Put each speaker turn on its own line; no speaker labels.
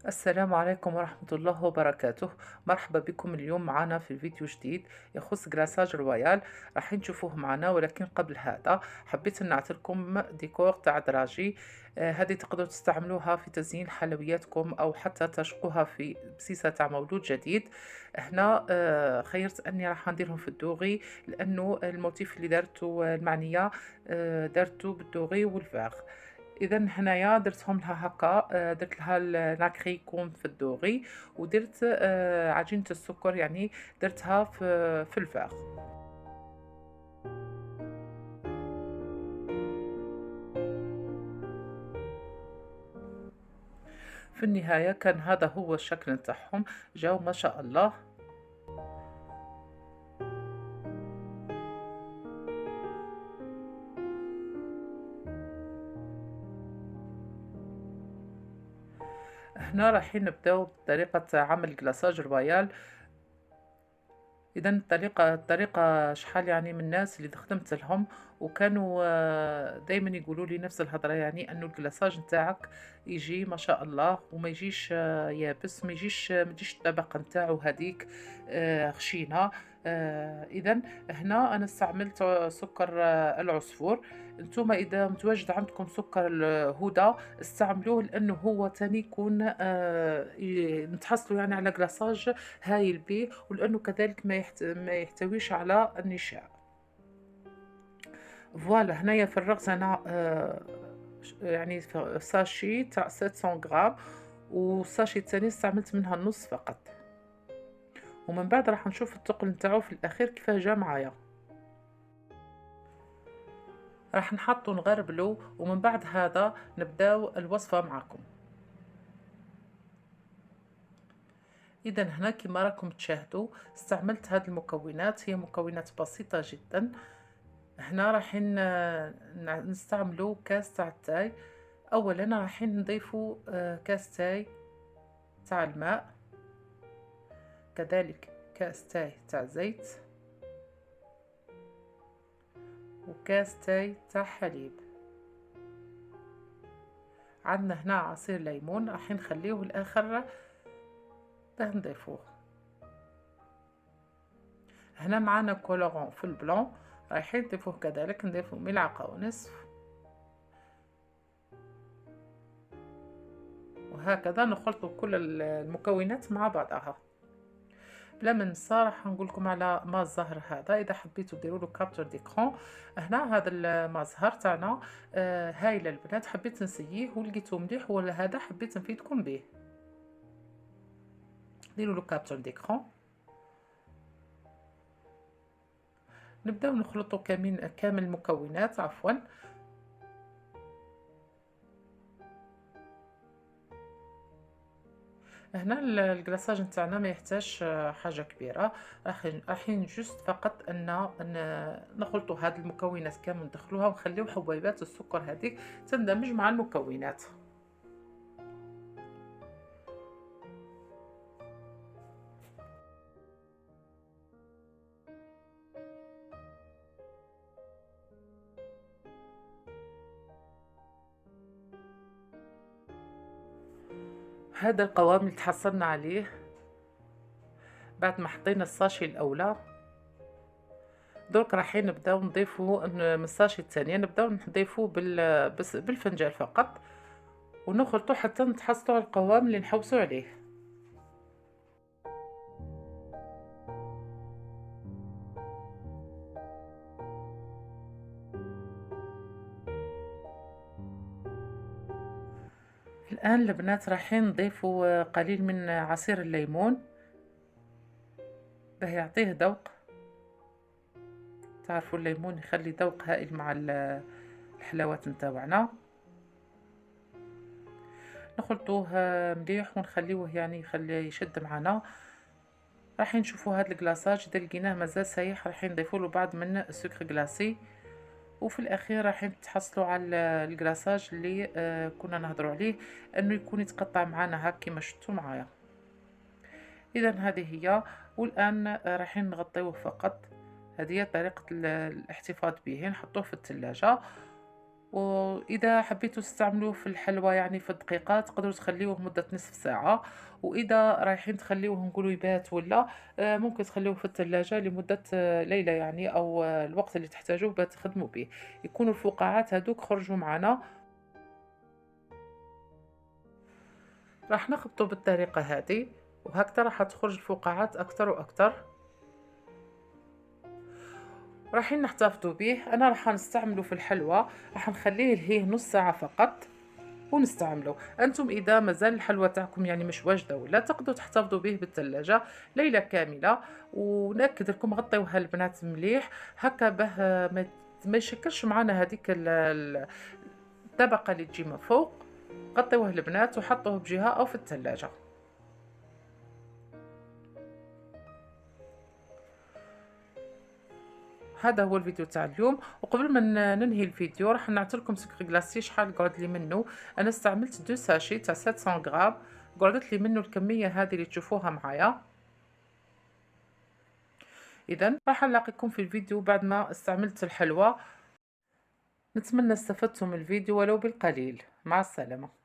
السلام عليكم ورحمة الله وبركاته. مرحبا بكم اليوم معنا في فيديو جديد يخص جراساج رويال. راح نشوفوه معنا، ولكن قبل هذا حبيت نعطيكم ديكور تاع دراجي. هذه تقدروا تستعملوها في تزيين حلوياتكم أو حتى تشقوها في بسيسة تاع مولود جديد. هنا خيرت أني راح نديرهم في الدوغي، لأنه الموتيف اللي دارته المعنية دارته بالدوغي والفاغ. إذا هنايا درتهم لها هكا، درت لها لاكري يكون في الدوغي، ودرت عجينة السكر يعني درتها في الفاغ. في النهاية كان هذا هو الشكل نتاعهم، جاو ما شاء الله. هنا رايحين نبداو بطريقة عمل كلاصاج رويال. إذا الطريقة شحال يعني من الناس اللي خدمت لهم، وكانوا دايما يقولوا لي نفس الهضرة، يعني أنه الكلاصاج نتاعك يجي ما شاء الله، وما يجيش يابس، ما يجيش الطبقة نتاعو هذيك خشينة. إذا هنا أنا استعملت سكر العصفور. انتم إذا متواجد عندكم سكر الهدى استعملوه، لأنه هو تاني يكون نتحصلوا يعني على كلاصاج هايل به، ولأنه كذلك ما يحتويش على النشاء. فوالا هنايا فرغت أنا يعني ساشي تاع 700 غرام، والساشي التاني استعملت منها النص فقط. ومن بعد راح نشوف الثقل نتاعو في الأخير كيفاه جا معايا. راح نحطو نغربلو، ومن بعد هذا نبداو الوصفة معكم. إذا هنا كما راكم تشاهدوا استعملت هذه المكونات، هي مكونات بسيطة جدا. هنا رايحين نستعملوا كاس تاع التاي. اولا رايحين نضيفوا كاس تاي تاع الماء، كذلك كاس تاي تاع زيت، وكاس تاي تاع حليب. عندنا هنا عصير ليمون راح نخليه الاخر باه نضيفوه. هنا معانا كولورون في البلون، رايحين نضيفوه كذلك، نضيفو ملعقة ونصف، وهكذا نخلط كل المكونات مع بعضها. بلا ما ننسى راح نقول لكم على ما الزهر هذا، اذا حبيتوا ديروا له كابتور ديكرون. هنا هذا المزهر تاعنا هايل البنات، حبيت نسييه ولقيته مليح، ولا هذا حبيت نفيدكم به. ديروا له كابتور ديكرون. نبداو نخلطوا كامل المكونات عفوا. هنا الكلاصاج نتاعنا ما يحتاج حاجه كبيره. رايحين جوست فقط ان نخلطوا هاد المكونات كامل، ندخلوها ونخليو حبيبات السكر هذيك تندمج مع المكونات. هذا القوام اللي تحصلنا عليه بعد ما حطينا الساشي الاولى. درك رايحين نبداو نضيفو من الساشي الثانيه، نبداو نضيفوه بالفنجان فقط، ونخلطو حتى نتحصلوا على القوام اللي نحوسو عليه. الان البنات رايحين نضيفو قليل من عصير الليمون باه يعطيه ذوق. تعرفوا الليمون يخلي ذوق هائل مع الحلاوات نتاوعنا. نخلطوه مليح ونخليوه يعني يخليه يشد معنا. راح نشوفوا هذا الكلاصاج اذا لقيناه مازال سايح راح نضيفوا له بعض من السكر غلاسي، وفي الاخير راح تحصلوا على الكلاصاج اللي كنا نهضروا عليه، انه يكون يتقطع معنا هاك كما شفتوا معايا. اذا هذه هي. والان راح نغطيوه فقط. هذه هي طريقة الاحتفاظ به، نحطوه في الثلاجة وإذا حبيتوا تستعملوه في الحلوى يعني في الدقيقات تقدروا تخليوه مدة نصف ساعة. وإذا رايحين تخليوه نقولوا يبات ولا ممكن تخليوه في الثلاجة لمدة ليلة يعني، أو الوقت اللي تحتاجوه باش تخدموا به، يكونوا الفقاعات هذوك خرجوا معنا. راح نخلطوا بالطريقة هذه، وهكذا راح تخرج الفقاعات أكثر وأكثر. رايحين نحتفظوا به، أنا راح نستعمله في الحلوى، راح نخليه لهيه نص ساعة فقط ونستعمله. أنتم إذا مازال الحلوى تاعكم يعني مش واجدة ولا تقدروا تحتفظوا به بالثلاجة ليلة كاملة. ونأكد لكم غطيوها البنات مليح هكا به ما يشكلش معنا هذيك الطبقة اللي تجي من فوق. غطيوه البنات وحطوه بجهة أو في الثلاجة. هذا هو الفيديو تاع اليوم. وقبل ما ننهي الفيديو راح نعطيلكم سكر غلاسي شحال قعد لي منه. انا استعملت دو ساشي تاع 700 غرام، قعدت لي منه الكميه هذه اللي تشوفوها معايا. اذا راح نلاقيكم في الفيديو بعد ما استعملت الحلوى. نتمنى استفدتم من الفيديو ولو بالقليل. مع السلامه.